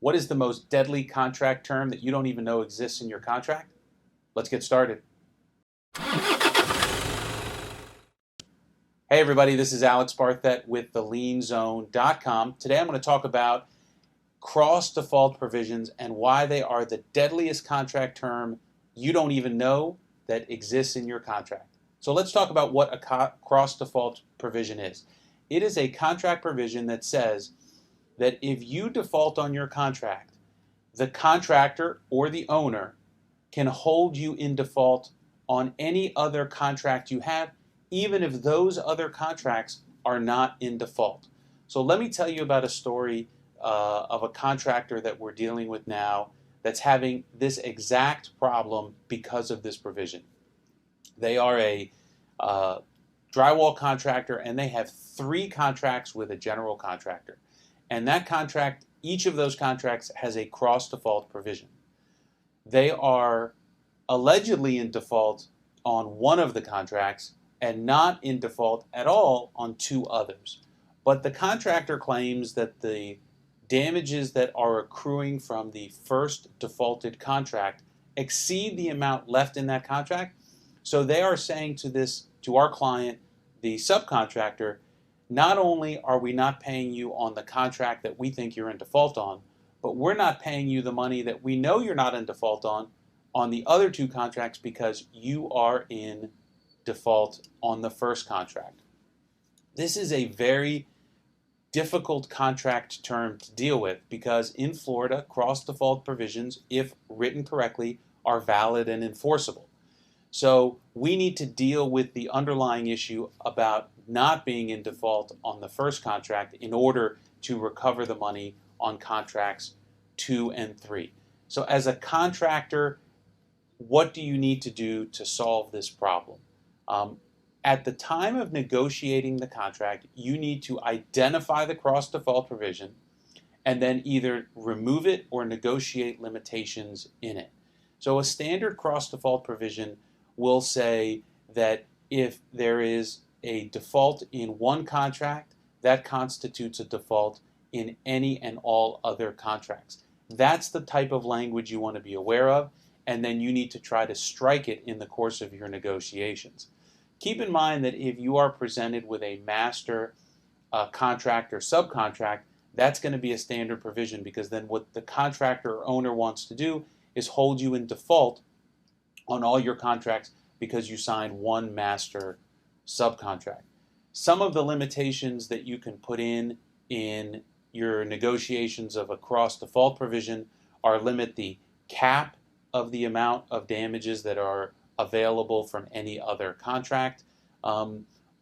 What is the most deadly contract term that you don't even know exists in your contract? Let's get started. Hey everybody, this is Alex Barthet with thelienzone.com. Today I'm going to talk about cross-default provisions and why they are the deadliest contract term you don't even know that exists in your contract. So let's talk about what a cross-default provision is. It is a contract provision that says that if you default on your contract, the contractor or the owner can hold you in default on any other contract you have, even if those other contracts are not in default. So let me tell you about a story of a contractor that we're dealing with now that's having this exact problem because of this provision. They are a drywall contractor, and they have 3 contracts with a general contractor. And that contract, each of those contracts has a cross-default provision. They are allegedly in default on one of the contracts and not in default at all on 2 others. But the contractor claims that the damages that are accruing from the first defaulted contract exceed the amount left in that contract. So they are saying to our client, the subcontractor, not only are we not paying you on the contract that we think you're in default on, but we're not paying you the money that we know you're not in default on the other 2 contracts because you are in default on the first contract. This is a very difficult contract term to deal with because in Florida, cross-default provisions, if written correctly, are valid and enforceable. So we need to deal with the underlying issue about not being in default on the first contract in order to recover the money on contracts 2 and 3. So as a contractor, what do you need to do to solve this problem? At the time of negotiating the contract, you need to identify the cross-default provision and then either remove it or negotiate limitations in it. So a standard cross-default provision will say that if there is a default in one contract, that constitutes a default in any and all other contracts. That's the type of language you want to be aware of, and then you need to try to strike it in the course of your negotiations. Keep in mind that if you are presented with a master contract or subcontract, that's going to be a standard provision because then what the contractor or owner wants to do is hold you in default on all your contracts because you signed one master subcontract. Some of the limitations that you can put in your negotiations of a cross-default provision are limit the cap of the amount of damages that are available from any other contract,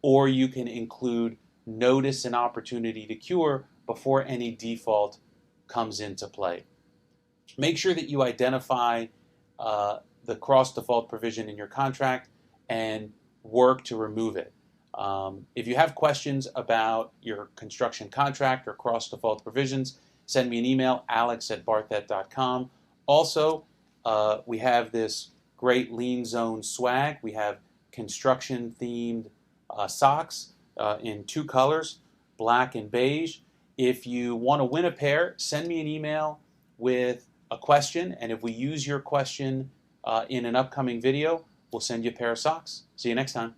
or you can include notice and opportunity to cure before any default comes into play. Make sure that you identify the cross-default provision in your contract and work to remove it. If you have questions about your construction contract or cross-default provisions, send me an email, alex@barthet.com. Also, we have this great Lien Zone swag. We have construction-themed socks in 2 colors, black and beige. If you want to win a pair, send me an email with a question, and if we use your question in an upcoming video, we'll send you a pair of socks. See you next time.